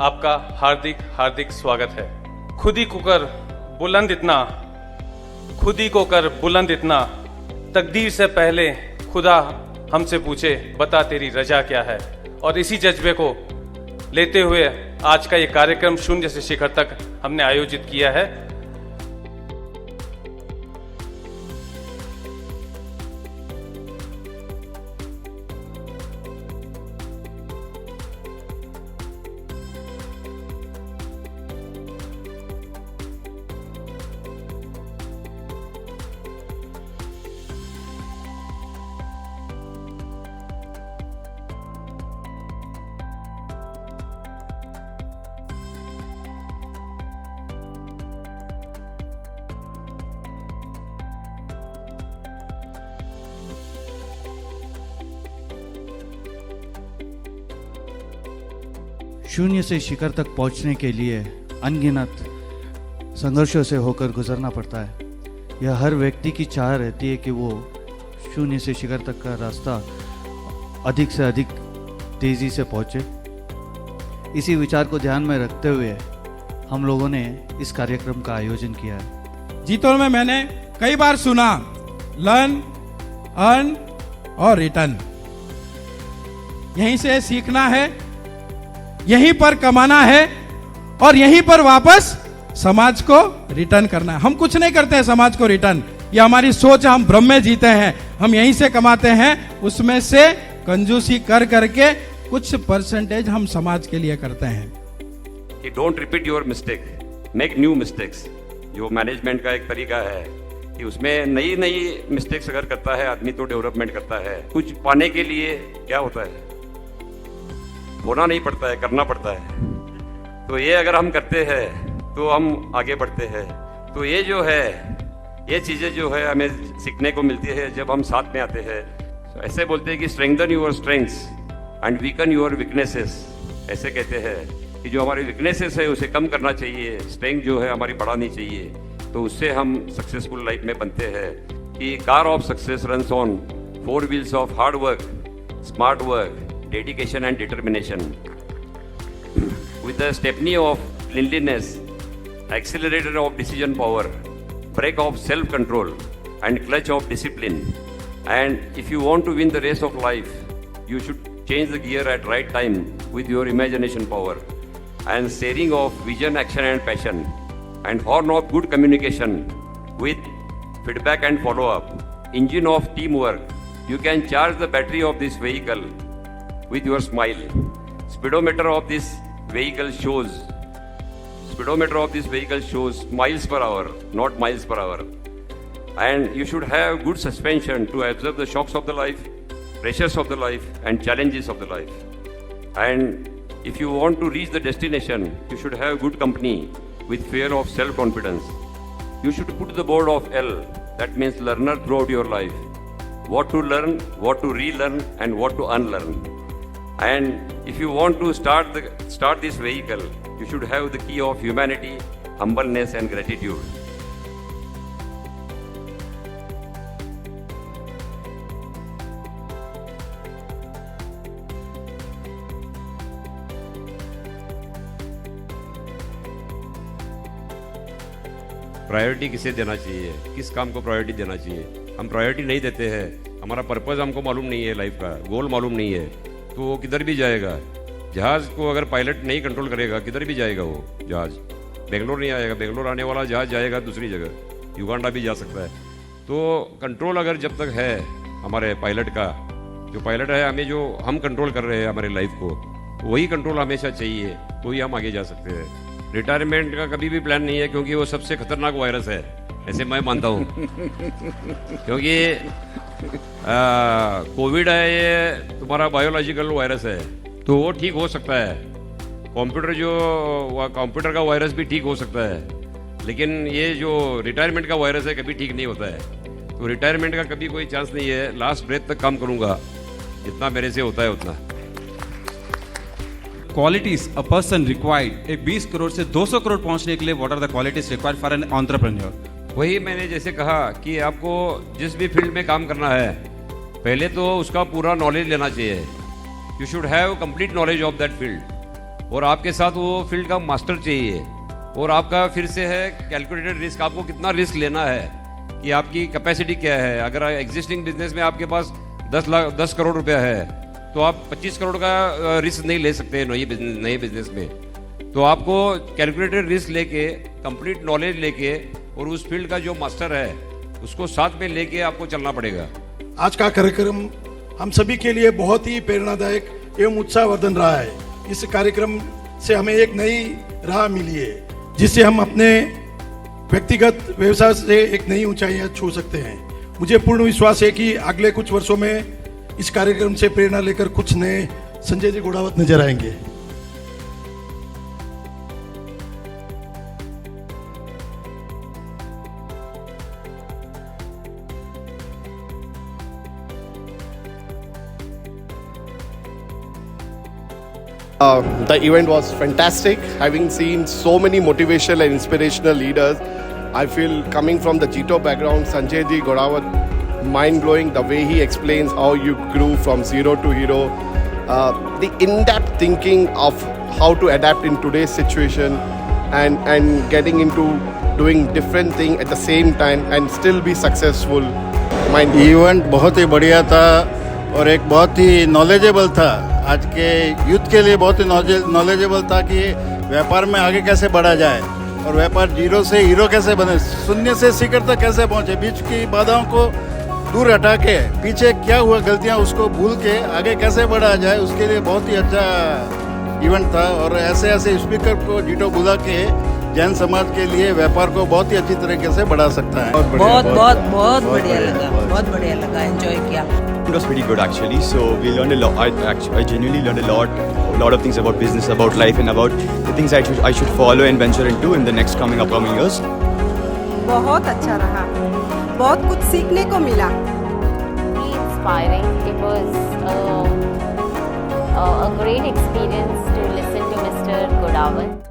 आपका हार्दिक हार्दिक स्वागत है। खुद ही को कर बुलंद इतना, खुद ही को कर बुलंद इतना, तकदीर से पहले खुदा हमसे पूछे बता तेरी रजा क्या है। और इसी जज्बे को लेते हुए आज का ये कार्यक्रम शून्य से शिखर तक हमने आयोजित किया है। शून्य से शिखर तक पहुंचने के लिए अनगिनत संघर्षों से होकर गुजरना पड़ता है। यह हर व्यक्ति की चाह रहती है कि वो शून्य से शिखर तक का रास्ता अधिक से अधिक तेज़ी से पहुंचे। इसी विचार को ध्यान में रखते हुए हम लोगों ने इस कार्यक्रम का आयोजन किया है। जीतों में मैंने कई बार सुना लर्न, अर्न और रिटर्न। यहीं से सीखना है, यहीं पर कमाना है और यहीं पर वापस समाज को रिटर्न करना है। हम कुछ नहीं करते हैं समाज को रिटर्न, ये हमारी सोच है। हम भ्रम में जीते हैं। हम यहीं से कमाते हैं, उसमें से कंजूसी कर करके कुछ परसेंटेज हम समाज के लिए करते हैं। कि don't repeat your mistake, make new mistakes. जो मैनेजमेंट का एक तरीका है कि उसमें नई नई मिस्टेक्स अगर करता है आदमी तो डेवलपमेंट करता है। कुछ पाने के लिए क्या होता है, होना नहीं पड़ता है, करना पड़ता है। तो ये अगर हम करते हैं तो हम आगे बढ़ते हैं। तो ये जो है, ये चीज़ें जो है हमें सीखने को मिलती है जब हम साथ में आते हैं। तो ऐसे बोलते हैं कि strengthen your strengths and weaken your weaknesses. ऐसे कहते हैं कि जो हमारी वीकनेसेस है उसे कम करना चाहिए, स्ट्रेंथ जो है हमारी बढ़ानी चाहिए। तो उससे हम सक्सेसफुल लाइफ में बनते हैं। कि car of success runs on 4 wheels of hard work, smart work, dedication and determination. With the stepney of cleanliness, accelerator of decision power, brake of self-control and clutch of discipline. And if you want to win the race of life, you should change the gear at right time with your imagination power and steering of vision, action and passion, and horn of good communication with feedback and follow-up, engine of teamwork. You can charge the battery of this vehicle with your smile. Speedometer of this vehicle shows miles per hour, not miles per hour. And you should have good suspension to absorb the shocks of the life, pressures of the life and challenges of the life. And if you want to reach the destination, you should have good company with fear of self-confidence. You should put the board of L, that means learner, throughout your life. What to learn, what to relearn and what to unlearn. And if you want to start this vehicle, you should have the key of humanity, humbleness and gratitude. Priority किसे देना चाहिए, किस काम को priority देना चाहिए। हम priority नहीं देते हैं, हमारा पर्पस हमको मालूम नहीं है, लाइफ का गोल मालूम नहीं है, तो वो किधर भी जाएगा। जहाज़ को अगर पायलट नहीं कंट्रोल करेगा किधर भी जाएगा वो जहाज़। बेंगलोर नहीं आएगा, बेंगलोर आने वाला जहाज़ जाएगा दूसरी जगह, युगांडा भी जा सकता है। तो कंट्रोल अगर जब तक है हमारे पायलट का, जो पायलट है हमें, जो हम कंट्रोल कर रहे हैं हमारे लाइफ को, वही कंट्रोल हमेशा चाहिए, तो ही हम आगे जा सकते हैं। रिटायरमेंट का कभी भी प्लान नहीं है, क्योंकि वो सबसे खतरनाक वायरस है, ऐसे मैं मानता हूँ। क्योंकि कोविड है, ये तुम्हारा बायोलॉजिकल वायरस है, तो वो ठीक हो सकता है। कंप्यूटर का वायरस भी ठीक हो सकता है, लेकिन ये जो रिटायरमेंट का वायरस है कभी ठीक नहीं होता है। तो रिटायरमेंट का कभी कोई चांस नहीं है। लास्ट ब्रेथ तक काम करूँगा, जितना मेरे से होता है उतना। क्वालिटीज अ पर्सन रिक्वायर्ड, एक 20 करोड़ से 200 करोड़ पहुंचने के लिए what are the qualities required for an entrepreneur? वही मैंने जैसे कहा कि आपको जिस भी फील्ड में काम करना है, पहले तो उसका पूरा नॉलेज लेना चाहिए। You should have complete knowledge of that field. और आपके साथ वो फील्ड का मास्टर चाहिए। और आपका फिर से है कैलकुलेटेड रिस्क, आपको कितना रिस्क लेना है कि आपकी कैपेसिटी क्या है। अगर एग्जिस्टिंग बिजनेस में आपके पास 10 करोड़ रुपया है तो आप 25 करोड़ का रिस्क नहीं ले सकते नए बिजनेस में। तो आपको कैलकुलेटेड रिस्क लेके, कंप्लीट नॉलेज लेके और उस फील्ड का जो मास्टर है उसको साथ में लेके आपको चलना पड़ेगा। आज का कार्यक्रम हम सभी के लिए बहुत ही प्रेरणादायक एवं उत्साहवर्धन रहा है। इस कार्यक्रम से हमें एक नई राह मिली है जिससे हम अपने व्यक्तिगत व्यवसाय से एक नई ऊंचाइयां छू सकते हैं। मुझे पूर्ण विश्वास है कि अगले कुछ वर्षों में इस कार्यक्रम से प्रेरणा लेकर कुछ नए संजय जी गोड़ावत नजर आएंगे। The event was fantastic. Having seen so many motivational and inspirational leaders, I feel coming from the Jito background, Sanjay Ji Godawat, mind-blowing the way he explains how you grew from zero to hero. The in-depth thinking of how to adapt in today's situation and getting into doing different thing at the same time and still be successful. Event बहुत ही बढ़िया था और एक बहुत ही knowledgeable था। आज के youth के लिए बहुत ही नॉलेजेबल था कि व्यापार में आगे कैसे बढ़ा जाए और व्यापार जीरो से हीरो कैसे बने, शून्य से शिखर तक कैसे पहुंचे, बीच की बाधाओं को दूर हटा के पीछे क्या हुआ गलतियां उसको भूल के आगे कैसे बढ़ा जाए, उसके लिए बहुत ही अच्छा इवेंट था। और ऐसे ऐसे स्पीकर को जीटो बुला के जैन समाज के लिए व्यापार को बहुत ही अच्छी तरीके से बढ़ा सकता है। बहुत बढ़िया लगा, बहुत बढ़िया लगा, एंजॉय किया। It was pretty good actually. So we learned a lot. I genuinely learned a lot of things about business, about life, and about the things I should follow and venture into in the next upcoming years. बहुत अच्छा रहा, बहुत कुछ सीखने को मिला। Inspiring. It was a great experience to listen to Mr. Godawat.